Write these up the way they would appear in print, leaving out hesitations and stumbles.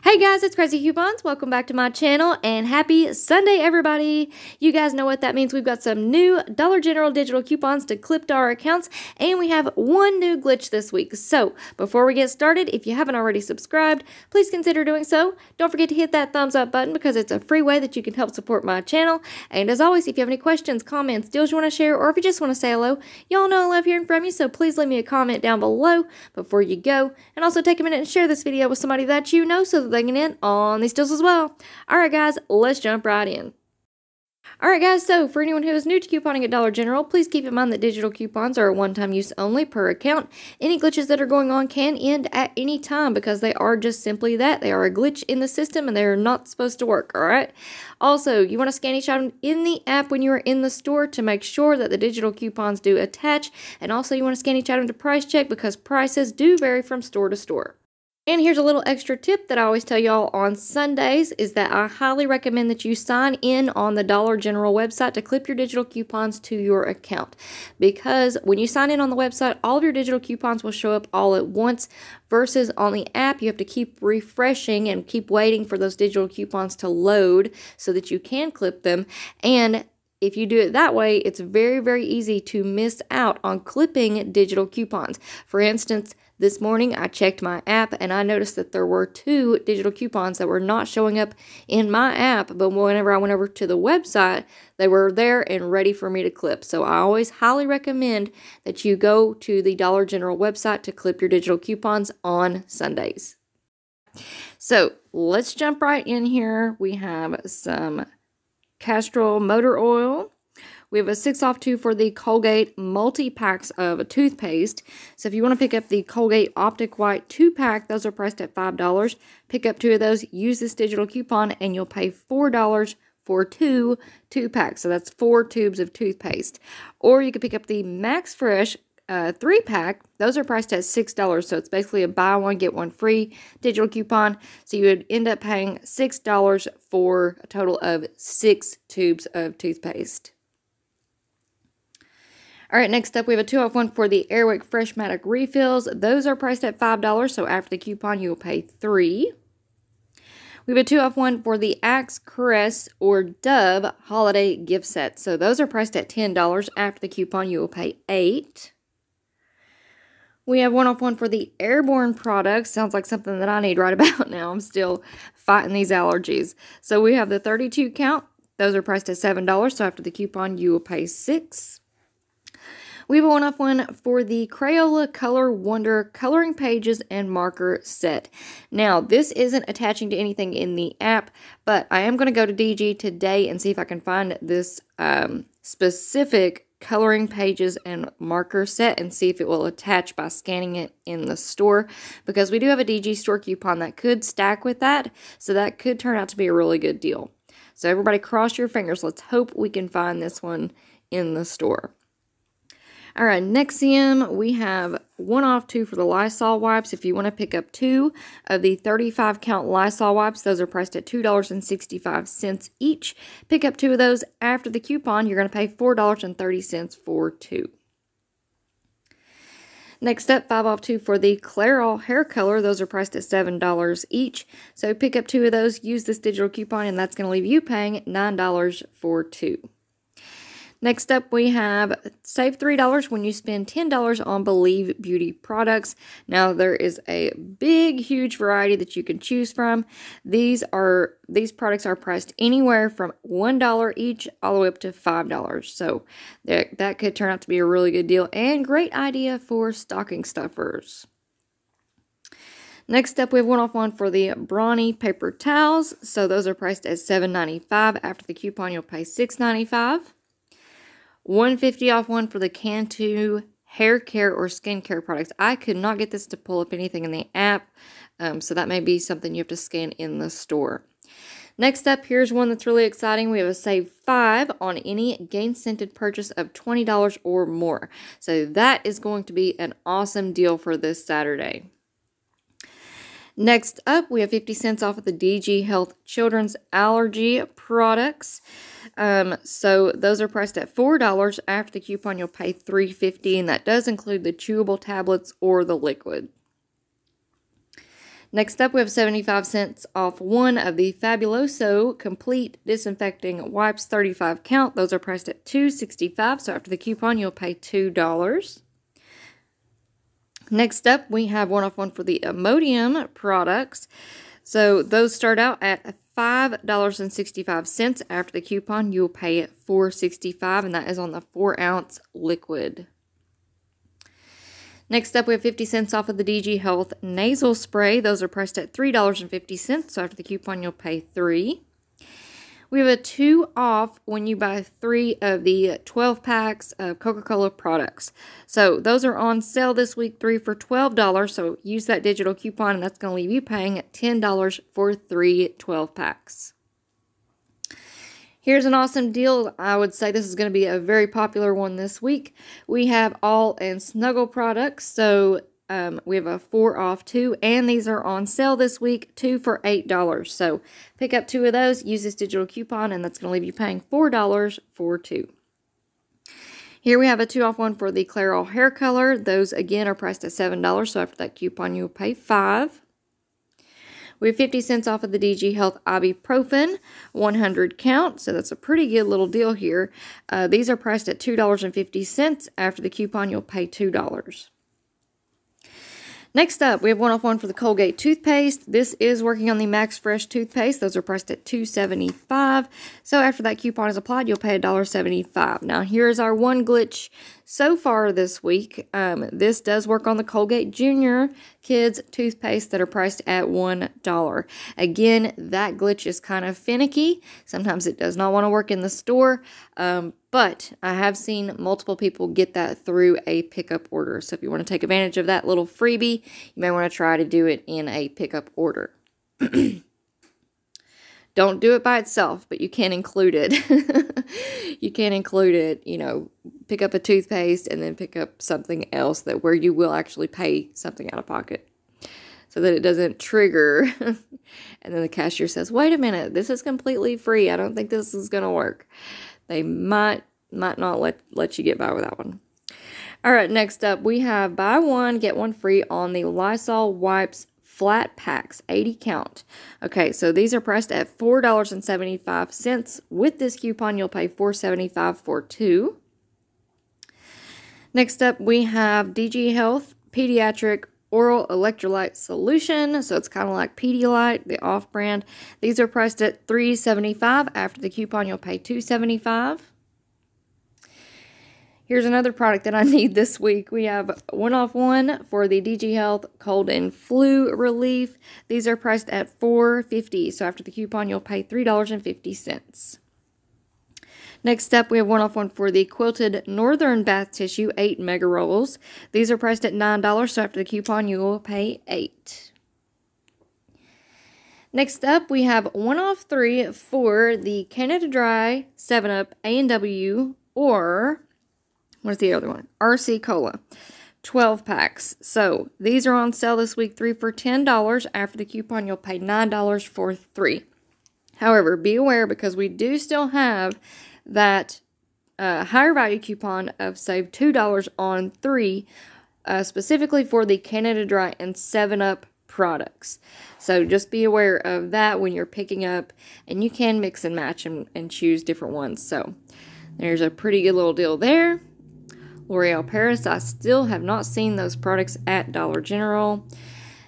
Hey guys, it's Craz-E Coupons. Welcome back to my channel and happy Sunday, everybody. You guys know what that means. We've got some new Dollar General digital coupons to clip to our accounts, and we have one new glitch this week. So before we get started, if you haven't already subscribed, please consider doing so. Don't forget to hit that thumbs up button because it's a free way that you can help support my channel. And as always, if you have any questions, comments, deals you want to share, or if you just want to say hello, y'all know I love hearing from you, so please leave me a comment down below before you go. And also take a minute and share this video with somebody that you know so that they can in on these deals as well. Alright guys, let's jump right in. Alright guys, so for anyone who is new to couponing at Dollar General, please keep in mind that digital coupons are a one-time use only per account. Any glitches that are going on can end at any time because they are just simply that. They are a glitch in the system and they are not supposed to work, alright? Also, you want to scan each item in the app when you are in the store to make sure that the digital coupons do attach. And also you want to scan each item to price check because prices do vary from store to store. And here's a little extra tip that I always tell y'all on Sundays is that I highly recommend that you sign in on the Dollar General website to clip your digital coupons to your account. Because when you sign in on the website, all of your digital coupons will show up all at once versus on the app, you have to keep refreshing and keep waiting for those digital coupons to load so that you can clip them. And if you do it that way, it's very, very easy to miss out on clipping digital coupons. For instance, this morning I checked my app and I noticed that there were 2 digital coupons that were not showing up in my app, but whenever I went over to the website, they were there and ready for me to clip. So I always highly recommend that you go to the Dollar General website to clip your digital coupons on Sundays. So let's jump right in here. We have some Castrol motor oil. We have a 6 off 2 for the Colgate multi-packs of toothpaste. So if you want to pick up the Colgate Optic White 2-pack, those are priced at $5. Pick up 2 of those, use this digital coupon, and you'll pay $4 for 2 2-packs. So that's 4 tubes of toothpaste. Or you could pick up the Max Fresh 3-pack. Those are priced at $6. So it's basically a buy one, get one free digital coupon. So you would end up paying $6 for a total of 6 tubes of toothpaste. Alright, next up we have a 2 off 1 for the Airwick Freshmatic refills. Those are priced at $5, so after the coupon you will pay $3. We have a 2 off 1 for the Axe, Caress, or Dove holiday gift set. So those are priced at $10. After the coupon you will pay $8. We have 1 off 1 for the Airborne products. Sounds like something that I need right about now. I'm still fighting these allergies. So we have the 32 count. Those are priced at $7, so after the coupon you will pay $6. We have a 1 off 1 for the Crayola Color Wonder Coloring Pages and Marker Set. Now, this isn't attaching to anything in the app, but I am going to go to DG today and see if I can find this specific coloring pages and marker set and see if it will attach by scanning it in the store, because we do have a DG store coupon that could stack with that, so that could turn out to be a really good deal. So everybody cross your fingers. Let's hope we can find this one in the store. Alright, Nexium, we have 1 off 2 for the Lysol wipes. If you want to pick up 2 of the 35 count Lysol wipes, those are priced at $2.65 each. Pick up 2 of those. After the coupon, you're going to pay $4.30 for 2. Next up, 5 off 2 for the Clairol hair color. Those are priced at $7 each. So pick up 2 of those, use this digital coupon, and that's going to leave you paying $9 for 2. Next up, we have save $3 when you spend $10 on Believe Beauty products. Now, there is a big, huge variety that you can choose from. These products are priced anywhere from $1 each all the way up to $5. So that could turn out to be a really good deal and great idea for stocking stuffers. Next up, we have 1 off 1 for the Brawny paper towels. So those are priced at $7.95. After the coupon, you'll pay $6.95. 150 off 1 for the Cantu hair care or skincare products. I could not get this to pull up anything in the app, so that may be something you have to scan in the store. Next up, here's one that's really exciting. We have a save 5 on any Gain Scented purchase of $20 or more. So that is going to be an awesome deal for this Saturday. Next up, we have 50 cents off of the DG Health Children's Allergy products. So those are priced at $4. After the coupon, you'll pay $3.50, and that does include the chewable tablets or the liquid. Next up, we have 75 cents off one of the Fabuloso Complete Disinfecting Wipes 35 count. Those are priced at $2.65, so after the coupon, you'll pay $2. Next up, we have one off one for the Imodium products. So those start out at $5.65. After the coupon, you'll pay $4.65, and that is on the 4-ounce liquid. Next up, we have 50 cents off of the DG Health Nasal Spray. Those are priced at $3.50, so after the coupon, you'll pay $3. We have a 2 off when you buy 3 of the 12 packs of Coca-Cola products. So those are on sale this week, 3 for $12. So use that digital coupon, and that's going to leave you paying $10 for 3 12 packs. Here's an awesome deal. I would say this is going to be a very popular one this week. We have All and Snuggle products. So we have a 4 off 2, and these are on sale this week, 2 for $8. So pick up 2 of those, use this digital coupon, and that's going to leave you paying $4 for 2. Here we have a 2 off 1 for the Clairol hair color. Those again are priced at $7, so after that coupon you'll pay $5. We have 50 cents off of the DG Health Ibuprofen 100 count, so that's a pretty good little deal here. These are priced at $2.50. After the coupon you'll pay $2. Next up, we have 1 off 1 for the Colgate Toothpaste. This is working on the Max Fresh Toothpaste. Those are priced at $2.75. So after that coupon is applied, you'll pay $1.75. Now, here's our one glitch so far this week. This does work on the Colgate Junior Kids Toothpaste that are priced at $1. Again, that glitch is kind of finicky. Sometimes it does not want to work in the store. But I have seen multiple people get that through a pickup order. So if you want to take advantage of that little freebie, you may want to try to do it in a pickup order. Don't do it by itself, but you can include it. You can include it, you know, pick up a toothpaste and then pick up something else that where you will actually pay something out of pocket, so that it doesn't trigger. And then the cashier says, wait a minute, this is completely free. I don't think this is going to work. They might not let you get by with that one. All right, next up, we have buy one, get one free on the Lysol wipes flat packs, 80 count. Okay, so these are priced at $4.75. With this coupon, you'll pay $4.75 for 2. Next up, we have DG Health Pediatric Oral Electrolyte Solution. So it's kind of like Pedialyte, the off-brand. These are priced at $3.75. After the coupon, you'll pay $2.75. Here's another product that I need this week. We have 1 off 1 for the DG Health Cold and Flu Relief. These are priced at $4.50. So after the coupon, you'll pay $3.50. Next up, we have 1 off 1 for the Quilted Northern Bath Tissue 8 Mega Rolls. These are priced at $9. So after the coupon, you will pay $8. Next up, we have 1 off 3 for the Canada Dry 7-Up A&W, or what's the other one? RC Cola. 12 packs. So these are on sale this week, 3 for $10. After the coupon, you'll pay $9 for 3. However, be aware, because we do still have that higher value coupon of save $2 on 3, specifically for the Canada Dry and 7-Up products. So just be aware of that when you're picking up, and you can mix and match and choose different ones. So there's a pretty good little deal there. L'Oreal Paris, I still have not seen those products at Dollar General.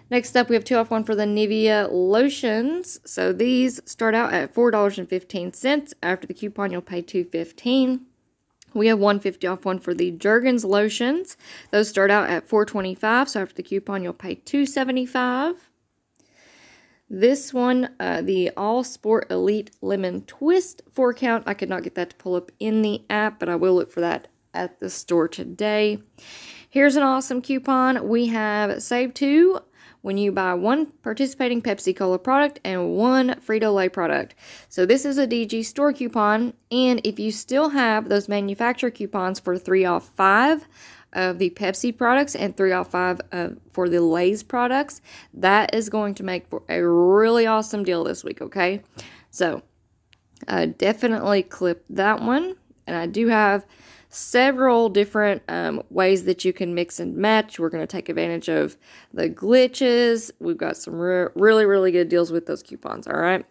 Next up, we have 2 off 1 for the Nivea lotions. So these start out at $4.15. After the coupon, you'll pay $2.15. We have 150 off 1 for the Jergens lotions. Those start out at $4.25. So after the coupon, you'll pay $2.75. This one, the All Sport Elite Lemon Twist 4 count. I could not get that to pull up in the app, but I will look for that at the store today. Here's an awesome coupon. We have Save 2 when you buy 1 participating Pepsi Cola product and 1 Frito-Lay product. So this is a DG store coupon, and if you still have those manufacturer coupons for 3 off 5 of the Pepsi products and 3 off 5 for the Lay's products, that is going to make for a really awesome deal this week, okay? So definitely clip that one. And I do have several different ways that you can mix and match. We're going to take advantage of the glitches. We've got some really, really good deals with those coupons, all right?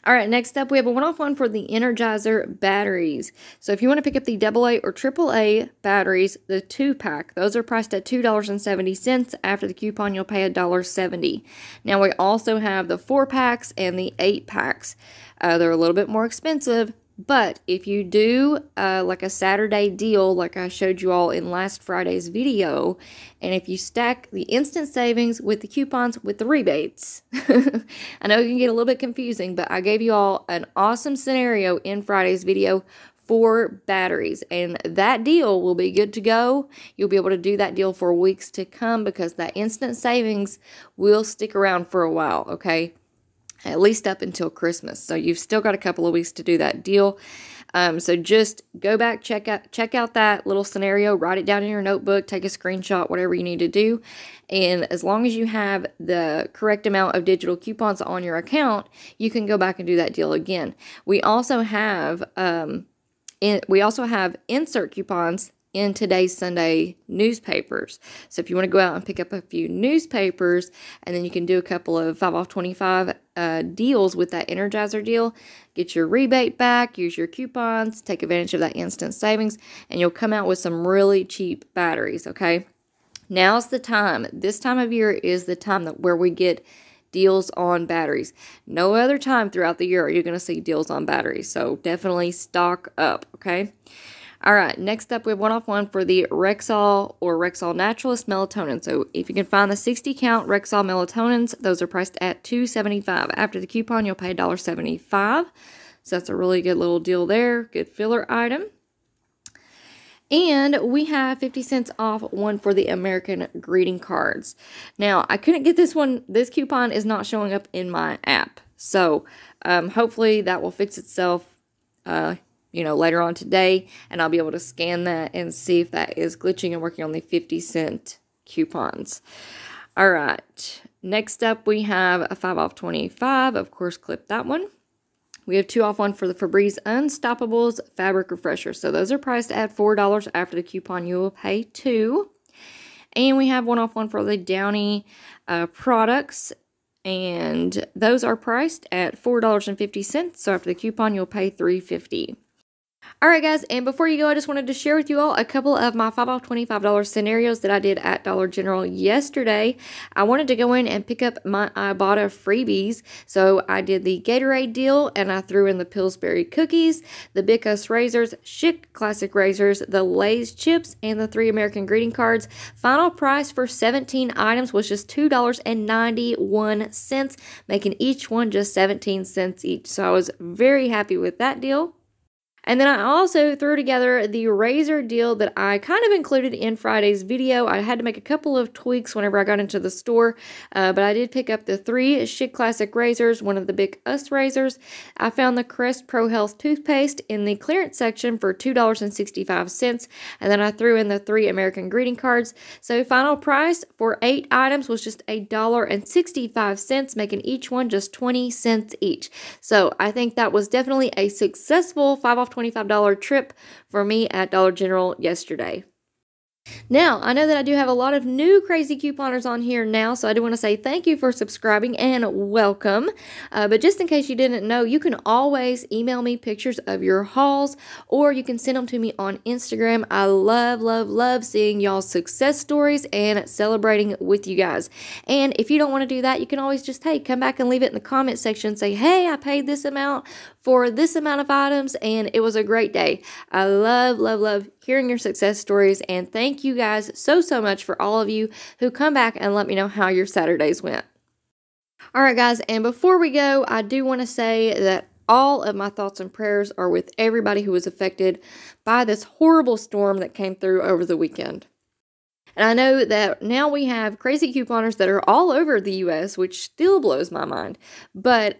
All right, next up, we have a one-off one for the Energizer batteries. So if you want to pick up the AA or AAA batteries, the 2-pack, those are priced at $2.70. After the coupon, you'll pay $1.70. Now, we also have the 4-packs and the 8-packs. They're a little bit more expensive, but if you do like a Saturday deal like I showed you all in last Friday's video, and if you stack the instant savings with the coupons with the rebates, I know it can get a little bit confusing, but I gave you all an awesome scenario in Friday's video for batteries, and that deal will be good to go. You'll be able to do that deal for weeks to come because that instant savings will stick around for a while, okay? At least up until Christmas. So you've still got a couple of weeks to do that deal. So just go back, check out that little scenario, write it down in your notebook, take a screenshot, whatever you need to do. And as long as you have the correct amount of digital coupons on your account, you can go back and do that deal again. We also have insert coupons in today's Sunday newspapers. So if you want to go out and pick up a few newspapers, and then you can do a couple of 5 off 25 deals with that Energizer deal, get your rebate back, use your coupons, take advantage of that instant savings, and you'll come out with some really cheap batteries, okay? Now's the time. This time of year is the time where we get deals on batteries. No other time throughout the year are you going to see deals on batteries, so definitely stock up, okay? All right, next up we have one-off one for the Rexall or Rexall Naturalist Melatonin. So if you can find the 60-count Rexall Melatonins, those are priced at $2.75. After the coupon, you'll pay $1.75. So that's a really good little deal there. Good filler item. And we have 50 cents off one for the American greeting cards. Now, I couldn't get this one. This coupon is not showing up in my app. So hopefully that will fix itself later on today, and I'll be able to scan that and see if that is glitching and working on the 50-cent coupons. All right, next up we have a 5 off 25. Of course, clip that one. We have 2 off one for the Febreze Unstoppables Fabric Refresher. So those are priced at $4. After the coupon, you will pay $2. And we have 1 off one for the Downy products, and those are priced at $4.50. So after the coupon, you'll pay $3.50. Alright guys, and before you go, I just wanted to share with you all a couple of my 5 off $25 scenarios that I did at Dollar General yesterday. I wanted to go in and pick up my Ibotta freebies, so I did the Gatorade deal, and I threw in the Pillsbury cookies, the Bic Us razors, Schick classic razors, the Lay's chips, and the 3 American greeting cards. Final price for 17 items was just $2.91, making each one just 17 cents each. So I was very happy with that deal. And then I also threw together the razor deal that I kind of included in Friday's video. I had to make a couple of tweaks whenever I got into the store, but I did pick up the 3 Schick Classic razors, one of the Bic Us razors. I found the Crest Pro Health toothpaste in the clearance section for $2.65, and then I threw in the 3 American greeting cards. So final price for 8 items was just $1.65, making each one just 20 cents each. So I think that was definitely a successful 5 off $25 trip for me at Dollar General yesterday. Now, I know that I do have a lot of new crazy couponers on here now, so I do want to say thank you for subscribing and welcome. But just in case you didn't know, you can always email me pictures of your hauls, or you can send them to me on Instagram. I love, love, love seeing y'all's success stories and celebrating with you guys. And if you don't want to do that, you can always just, hey, come back and leave it in the comment section. Say, hey, I paid this amount for this amount of items, and it was a great day. I love, love, love hearing your success stories, and thank you guys so much for all of you who come back and let me know how your Saturdays went. Alright guys, and before we go, I do want to say that all of my thoughts and prayers are with everybody who was affected by this horrible storm that came through over the weekend. And I know that now we have crazy couponers that are all over the U.S., which still blows my mind. But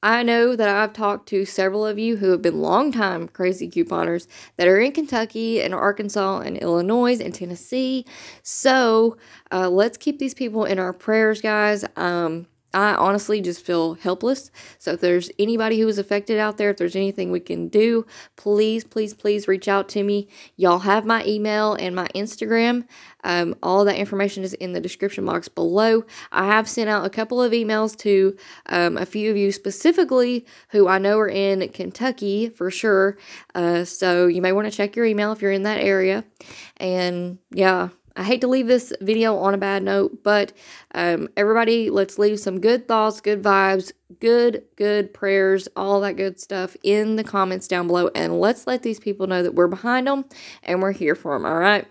I know that I've talked to several of you who have been longtime crazy couponers that are in Kentucky and Arkansas and Illinois and Tennessee. So let's keep these people in our prayers, guys. I honestly just feel helpless. So if there's anybody who is affected out there, if there's anything we can do, please, please, please reach out to me. Y'all have my email and my Instagram. All that information is in the description box below. I have sent out a couple of emails to a few of you specifically who I know are in Kentucky for sure. So you may want to check your email if you're in that area. And yeah, I hate to leave this video on a bad note, but everybody, let's leave some good thoughts, good vibes, good prayers, all that good stuff in the comments down below. And let's let these people know that we're behind them and we're here for them, all right?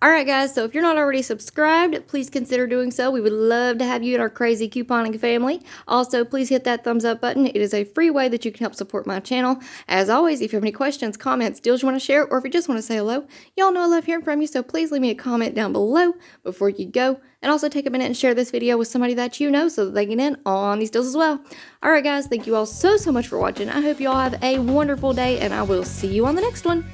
Alright guys, so if you're not already subscribed, please consider doing so. We would love to have you in our crazy couponing family. Also, please hit that thumbs up button. It is a free way that you can help support my channel. As always, if you have any questions, comments, deals you want to share, or if you just want to say hello, y'all know I love hearing from you, so please leave me a comment down below before you go. And also take a minute and share this video with somebody that you know so that they get in on these deals as well. Alright guys, thank you all so much for watching. I hope you all have a wonderful day, and I will see you on the next one.